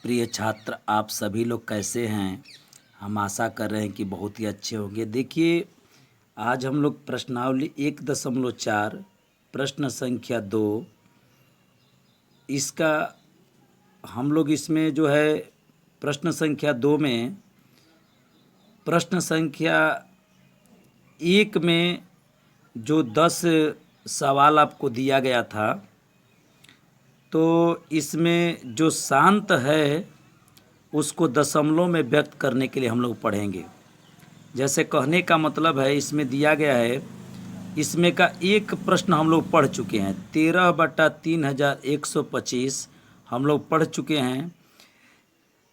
प्रिय छात्र, आप सभी लोग कैसे हैं? हम आशा कर रहे हैं कि बहुत ही अच्छे होंगे। देखिए, आज हम लोग प्रश्नावली 1.4 प्रश्न संख्या 2 इसका हम लोग इसमें जो है प्रश्न संख्या 2 में प्रश्न संख्या 1 में जो 10 सवाल आपको दिया गया था, तो इसमें जो शांत है उसको दशमलव में व्यक्त करने के लिए हम लोग पढ़ेंगे। जैसे कहने का मतलब है, इसमें दिया गया है, इसमें का एक प्रश्न हम लोग पढ़ चुके हैं। 13/3125 हम लोग पढ़ चुके हैं।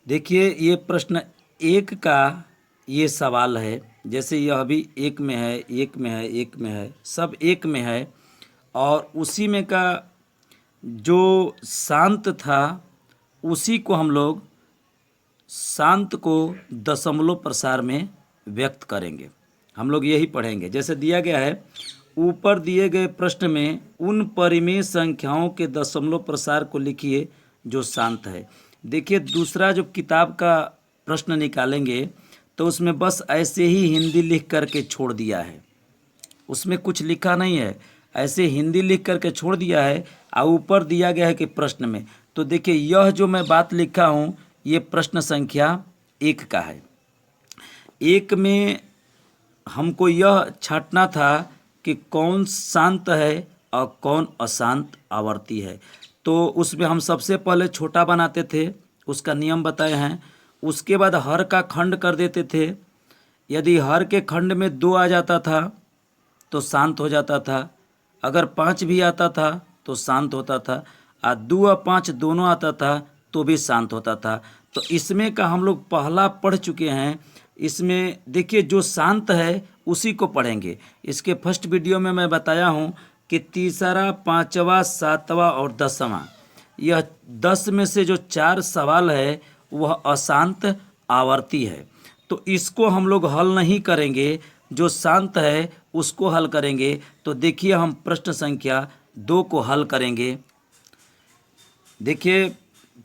देखिए, ये प्रश्न एक का ये सवाल है। जैसे यह भी एक में है, एक में है, एक में है, सब एक में है। और उसी में का जो शांत था उसी को हम लोग शांत को दशमलव प्रसार में व्यक्त करेंगे। हम लोग यही पढ़ेंगे। जैसे दिया गया है, ऊपर दिए गए प्रश्न में उन परिमेय संख्याओं के दशमलव प्रसार को लिखिए जो शांत है। देखिए, दूसरा जो किताब का प्रश्न निकालेंगे तो उसमें बस ऐसे ही हिंदी लिख करके छोड़ दिया है, उसमें कुछ लिखा नहीं है, ऐसे हिंदी लिख करके छोड़ दिया है। और ऊपर दिया गया है कि प्रश्न में, तो देखिए यह जो मैं बात लिखा हूँ ये प्रश्न संख्या 1 का है। 1 में हमको यह छांटना था कि कौन शांत है और कौन अशांत आवर्ती है। तो उसमें हम सबसे पहले छोटा बनाते थे, उसका नियम बताए हैं। उसके बाद हर का खंड कर देते थे। यदि हर के खंड में 2 आ जाता था तो शांत हो जाता था। अगर 5 भी आता था तो शांत होता था। और 2 और 5 दोनों आता था तो भी शांत होता था। तो इसमें का हम लोग पहला पढ़ चुके हैं। इसमें देखिए, जो शांत है उसी को पढ़ेंगे। इसके फर्स्ट वीडियो में मैं बताया हूँ कि तीसरा, पाँचवा, सातवां और 10वां, यह 10 में से जो 4 सवाल है वह अशांत आवर्ती है। तो इसको हम लोग हल नहीं करेंगे, जो शांत है उसको हल करेंगे। तो देखिए, हम प्रश्न संख्या 2 को हल करेंगे। देखिए,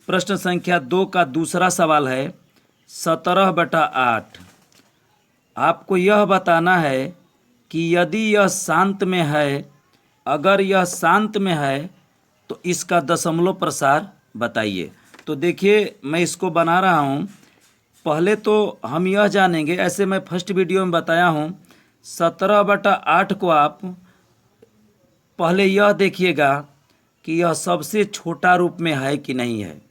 प्रश्न संख्या 2 का दूसरा सवाल है 17/8। आपको यह बताना है कि यदि यह शांत में है, अगर यह शांत में है तो इसका दशमलव प्रसार बताइए। तो देखिए, मैं इसको बना रहा हूँ। पहले तो हम यह जानेंगे, ऐसे मैं फर्स्ट वीडियो में बताया हूँ, 17/8 को आप पहले यह देखिएगा कि यह सबसे छोटा रूप में है कि नहीं है।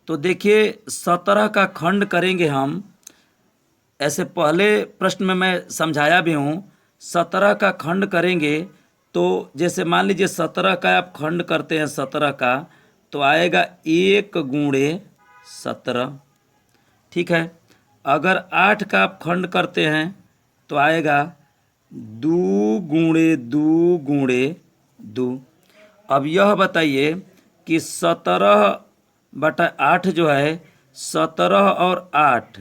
तो देखिए, 17 का खंड करेंगे हम। ऐसे पहले प्रश्न में मैं समझाया भी हूँ। 17 का खंड करेंगे तो जैसे मान लीजिए 17 का आप खंड करते हैं, 17 का तो आएगा 1 गुणे 17, ठीक है। अगर 8 का आप खंड करते हैं तो आएगा 2 गुणे 2 गुणे 2। अब यह बताइए कि 17/8 जो है, 17 और 8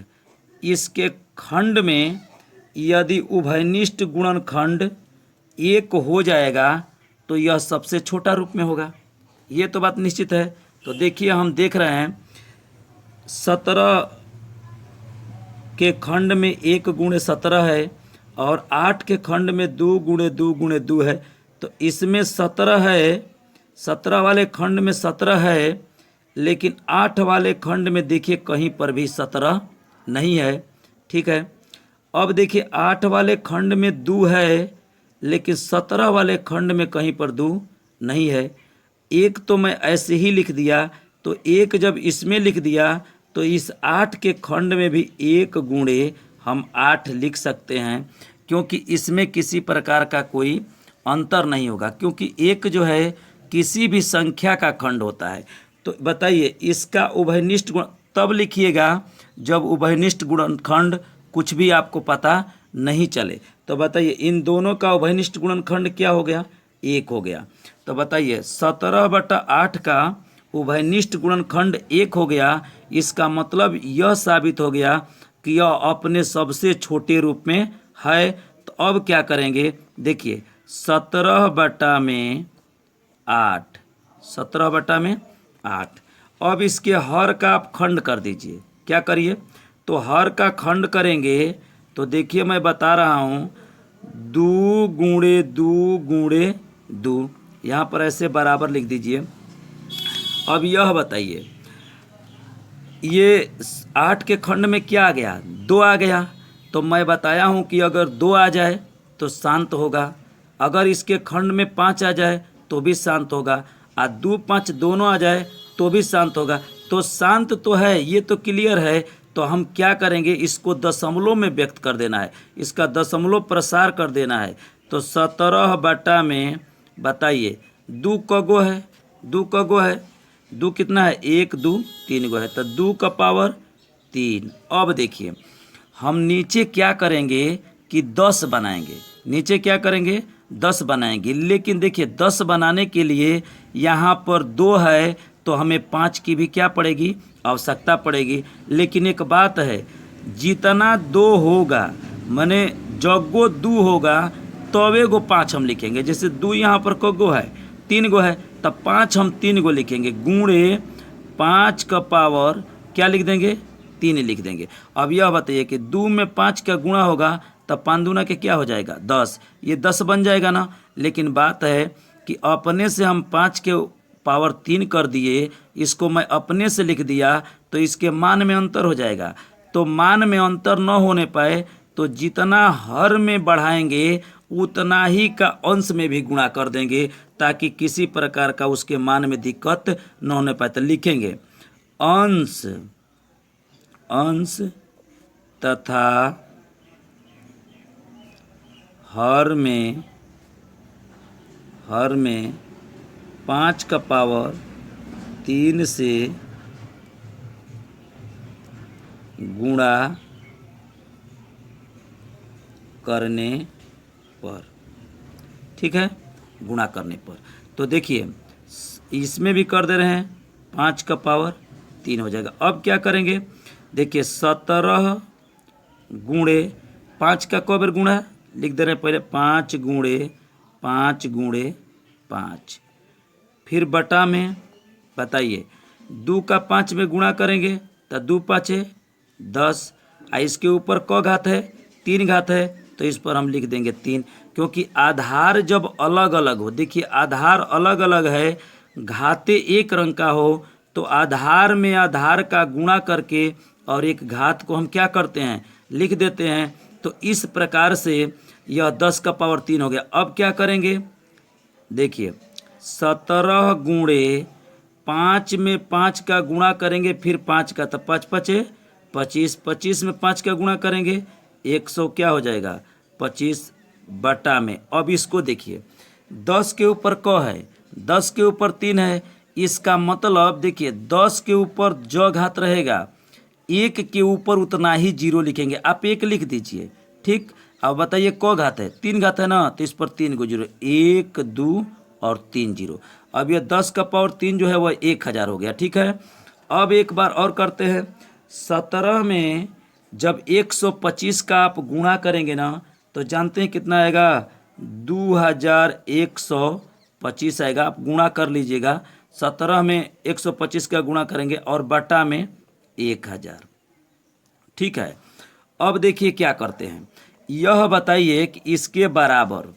इसके खंड में यदि उभयनिष्ठ गुणनखंड 1 हो जाएगा तो यह सबसे छोटा रूप में होगा। ये तो बात निश्चित है। तो देखिए, हम देख रहे हैं 17 के खंड में 1 गुणे 17 है और 8 के खंड में 2 गुणे 2 गुणे 2 है। तो इसमें 17 है, 17 वाले खंड में 17 है, लेकिन 8 वाले खंड में देखिए कहीं पर भी 17 नहीं है, ठीक है। अब देखिए, 8 वाले खंड में 2 है, लेकिन 17 वाले खंड में कहीं पर 2 नहीं है। एक तो मैं ऐसे ही लिख दिया, तो एक जब इसमें लिख दिया तो इस 8 के खंड में भी 1 गुणे हम 8 लिख सकते हैं, क्योंकि इसमें किसी प्रकार का कोई अंतर नहीं होगा, क्योंकि एक जो है किसी भी संख्या का खंड होता है। तो बताइए, इसका उभयनिष्ठ गुण तब लिखिएगा जब उभयनिष्ठ गुणनखंड कुछ भी आपको पता नहीं चले। तो बताइए, इन दोनों का उभयनिष्ठ गुणनखंड क्या हो गया? 1 हो गया। तो बताइए, 17/8 का उभयनिष्ठ गुणनखंड 1 हो गया। इसका मतलब यह साबित हो गया कि यह अपने सबसे छोटे रूप में है। तो अब क्या करेंगे? देखिए, 17/8, 17/8, अब इसके हर का आप खंड कर दीजिए। क्या करिए, तो हर का खंड करेंगे तो देखिए मैं बता रहा हूँ, 2 × 2 × 2, यहाँ पर ऐसे बराबर लिख दीजिए। अब यह बताइए, ये 8 के खंड में क्या आ गया, 2 आ गया। तो मैं बताया हूँ कि अगर 2 आ जाए तो शांत होगा, अगर इसके खंड में 5 आ जाए तो भी शांत होगा, और 2 5 दोनों आ जाए तो भी शांत होगा। तो शांत तो है, ये तो क्लियर है। तो हम क्या करेंगे, इसको दशमलव में व्यक्त कर देना है, इसका दशमलव प्रसार कर देना है। तो 17 बटा में बताइए 2 कगो है, 2 कगो है, 2 कितना है, 1 2 3 गो है, तो 2 का पावर 3। अब देखिए हम नीचे क्या करेंगे कि 10 बनाएंगे, नीचे क्या करेंगे 10 बनाएंगे। लेकिन देखिए 10 बनाने के लिए यहाँ पर 2 है तो हमें 5 की भी क्या पड़ेगी, आवश्यकता पड़ेगी। लेकिन एक बात है, जितना 2 होगा माने जगो 2 होगा तवे गो 5 हम लिखेंगे। जैसे 2 यहाँ पर को गो है, 3 गो है, तब 5 हम 3 गो लिखेंगे, गुणे 5 का पावर क्या लिख देंगे, 3 लिख देंगे। अब यह बताइए कि 2 में 5 का गुणा होगा तब 5 दूना के क्या हो जाएगा, 10, ये 10 बन जाएगा ना। लेकिन बात है कि अपने से हम 5 के पावर 3 कर दिए, इसको मैं अपने से लिख दिया तो इसके मान में अंतर हो जाएगा। तो मान में अंतर न होने पाए तो जितना हर में बढ़ाएंगे उतना ही का अंश में भी गुणा कर देंगे, ताकि किसी प्रकार का उसके मान में दिक्कत न होने पाए। तो लिखेंगे अंश अंश तथा हर में 5 का पावर 3 से गुणा करने पर, ठीक है, गुणा करने पर। तो देखिए इसमें भी कर दे रहे हैं, 5 का पावर 3 हो जाएगा। अब क्या करेंगे, देखिए 17 गुणे 5 का कौ बार गुणा लिख दे रहे हैं, पहले 5 गुणे 5 गुणे 5, फिर बटा में बताइए 2 का 5 में गुणा करेंगे तो 2 5 10, इसके ऊपर क घात है, 3 घात है, तो इस पर हम लिख देंगे 3। क्योंकि आधार जब अलग अलग हो, देखिए आधार अलग अलग है, घाते एक रंग का हो, तो आधार में आधार का गुणा करके और एक घात को हम क्या करते हैं, लिख देते हैं। तो इस प्रकार से यह 10 का पावर 3 हो गया। अब क्या करेंगे, देखिए 17 गुणे 5 में 5 का गुणा करेंगे, फिर 5 का, तो 5 5 25, 25 में 5 का गुणा करेंगे 100 क्या हो जाएगा 25 बटा में। अब इसको देखिए 10 के ऊपर क है, 10 के ऊपर 3 है, इसका मतलब देखिए 10 के ऊपर जो घात रहेगा 1 के ऊपर उतना ही जीरो लिखेंगे, आप 1 लिख दीजिए, ठीक। अब बताइए क घात है, 3 घात है ना, तो इस पर 3 को जीरो, 1 2 और 3 जीरो। अब यह 10 का पावर 3 जो है वह 1000 हो गया, ठीक है। अब एक बार और करते हैं, 17 में जब 125 का आप गुणा करेंगे ना तो जानते हैं कितना आएगा, 2125 आएगा। आप गुणा कर लीजिएगा, 17 में 125 का गुणा करेंगे और बटा में 1000, ठीक है। अब देखिए क्या करते हैं, यह बताइए कि इसके बराबर,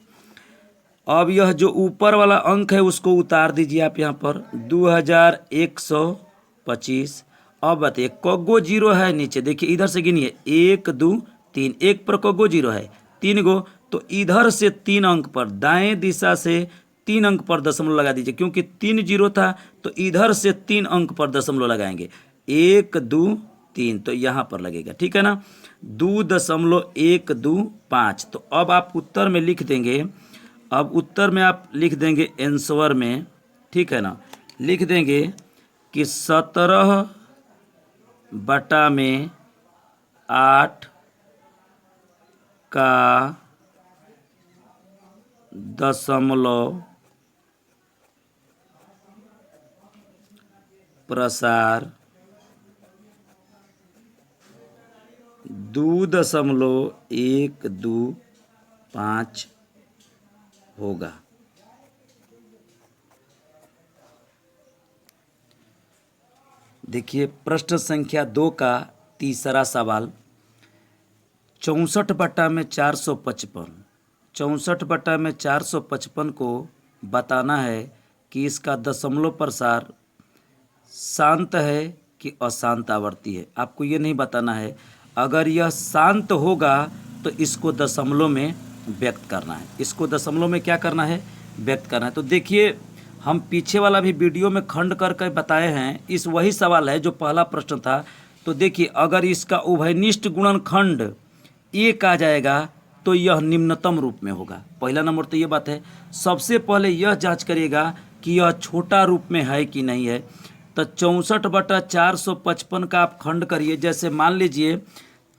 अब यह जो ऊपर वाला अंक है उसको उतार दीजिए आप यहाँ पर 2125। अब बताइए कगो जीरो है नीचे, देखिए इधर से गिनिए 1 2 3, 1 पर कगो जीरो है, 3 गो, तो इधर से 3 अंक पर, दाएं दिशा से 3 अंक पर दशमलव लगा दीजिए, क्योंकि 3 जीरो था तो इधर से 3 अंक पर दशमलव लगाएंगे, 1 2 3, तो यहाँ पर लगेगा, ठीक है ना, 2.125। तो अब आप उत्तर में लिख देंगे, अब उत्तर में आप लिख देंगे आंसर में, ठीक है ना, लिख देंगे कि 17 बटा में 8 का दशमलव प्रसार 2.125 होगा। देखिए प्रश्न संख्या 2 का तीसरा सवाल, 64/455, 64/455 को बताना है कि इसका दशमलव प्रसार शांत है कि अशांत आवर्ती है। आपको ये नहीं बताना है। अगर यह शांत होगा तो इसको दशमलव में व्यक्त करना है, इसको दशमलव में क्या करना है, व्यक्त करना है। तो देखिए हम पीछे वाला भी वीडियो में खंड करके बताए हैं, इस वही सवाल है जो पहला प्रश्न था। तो देखिए अगर इसका उभयनिष्ठ गुणनखंड 1 आ जाएगा तो यह निम्नतम रूप में होगा। पहला नंबर तो ये बात है। सबसे पहले यह जांच करिएगा कि यह छोटा रूप में है कि नहीं है। तो 64/455 का आप खंड करिए। जैसे मान लीजिए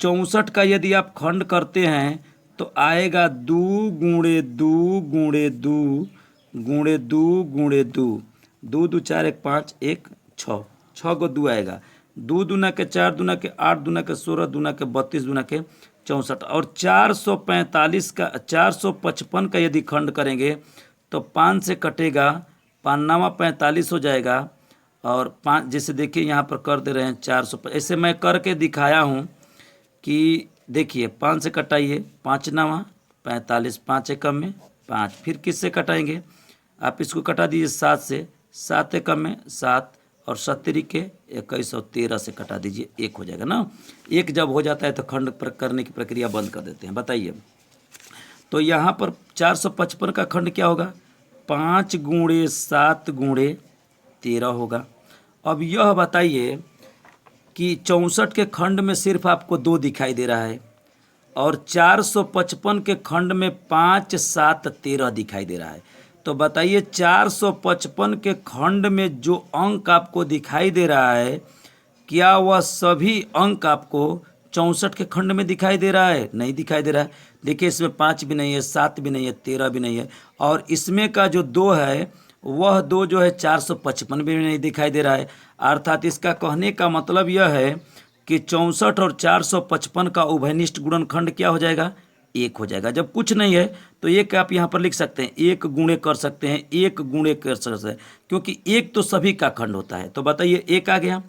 64 का यदि आप खंड करते हैं तो आएगा 2 गुणे 2 गुणे 2 गुणे 2 गुणे 2, 2 2 4 1 5 1 6, 6 को 2 आएगा। 2 दूना के 4 दूना के 8 दूना के 16 दूना के 32 दूना के 64। और 445 का 455 का यदि खंड करेंगे तो 5 से कटेगा, 5 9 45 हो जाएगा। और 5 जैसे देखिए यहाँ पर कर दे रहे हैं 400, ऐसे मैं करके दिखाया हूँ कि देखिए 5 से कटाइए, 5 9 45, 5 एकम में 5, फिर किससे कटाएंगे आप इसको कटा दीजिए 7 से, 7 एकम में 7 और 70 के 21 और 13 से कटा दीजिए, 1 हो जाएगा ना। 1 जब हो जाता है तो खंड करने की प्रक्रिया बंद कर देते हैं। बताइए तो यहाँ पर 455 का खंड क्या होगा, 5 गुणे 7 गुणे 13 होगा। अब यह बताइए कि 64 के खंड में सिर्फ आपको 2 दिखाई दे रहा है और 455 के खंड में 5 7 13 दिखाई दे रहा है। तो बताइए 455 के खंड में जो अंक आपको दिखाई दे रहा है, क्या वह सभी अंक आपको 64 के खंड में दिखाई दे रहा है? नहीं दिखाई दे रहा है। देखिए इसमें 5 भी नहीं है, 7 भी नहीं है, 13 भी नहीं है, और इसमें का जो 2 है वह 2 जो है 455 भी नहीं दिखाई दे रहा है। अर्थात इसका कहने का मतलब यह है कि 64 और 455 का उभयनिष्ठ गुणनखंड क्या हो जाएगा, 1 हो जाएगा। जब कुछ नहीं है तो 1 आप यहाँ पर लिख सकते हैं, 1 गुणे कर सकते हैं, 1 गुणे कर सकते हैं, क्योंकि 1 तो सभी का खंड होता है। तो बताइए 1 आ गया,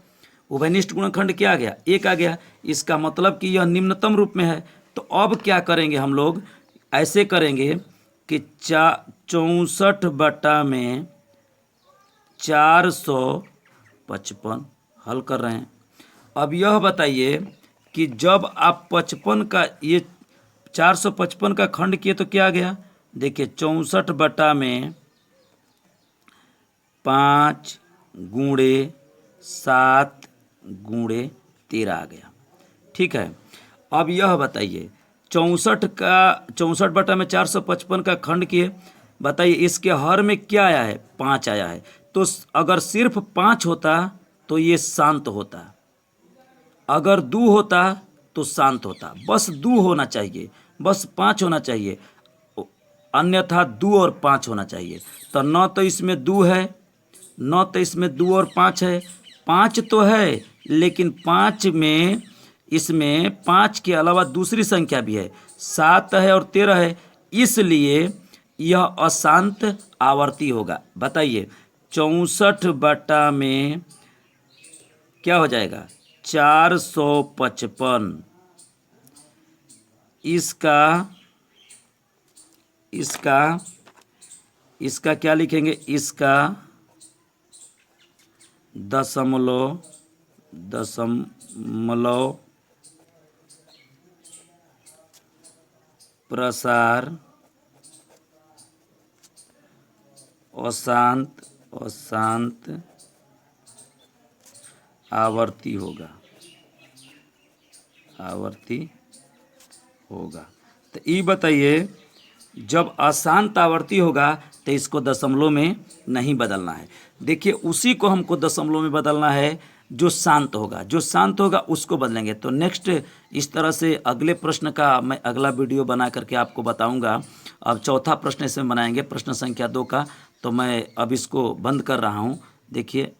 उभयनिष्ठ गुणनखंड क्या आ गया, 1 आ गया। इसका मतलब कि यह निम्नतम रूप में है। तो अब क्या करेंगे हम लोग, ऐसे करेंगे कि 64 में 455 हल कर रहे हैं। अब यह बताइए कि जब आप 55 का ये 455 का खंड किए तो क्या आ गया, देखिए 64 में 5 गुणे 7 गुणे 13 आ गया। ठीक है। अब यह बताइए 64 में 455 का खंड किए, बताइए इसके हर में क्या आया है, 5 आया है। तो अगर सिर्फ 5 होता तो ये शांत होता, अगर 2 होता तो शांत होता। बस 2 होना चाहिए, बस 5 होना चाहिए, अन्यथा 2 और 5 होना चाहिए। तो न तो इसमें 2 है, न तो इसमें 2 और 5 है। 5 तो है लेकिन 5 में इसमें 5 के अलावा दूसरी संख्या भी है, 7 है और 13 है, इसलिए यह अशांत आवर्ती होगा। बताइए 64 में क्या हो जाएगा, 455, इसका क्या लिखेंगे, इसका दशमलव प्रसार अशांत आवर्ती होगा, तो ये बताइए जब अशांत आवर्ती होगा तो इसको दशमलव में नहीं बदलना है। देखिए उसी को हमको दशमलव में बदलना है जो शांत होगा, जो शांत होगा उसको बदलेंगे। तो नेक्स्ट इस तरह से अगले प्रश्न का मैं अगला वीडियो बना करके आपको बताऊंगा। अब चौथा प्रश्न इसमें बनाएंगे, प्रश्न संख्या 2 का। तो मैं अब इसको बंद कर रहा हूं। देखिए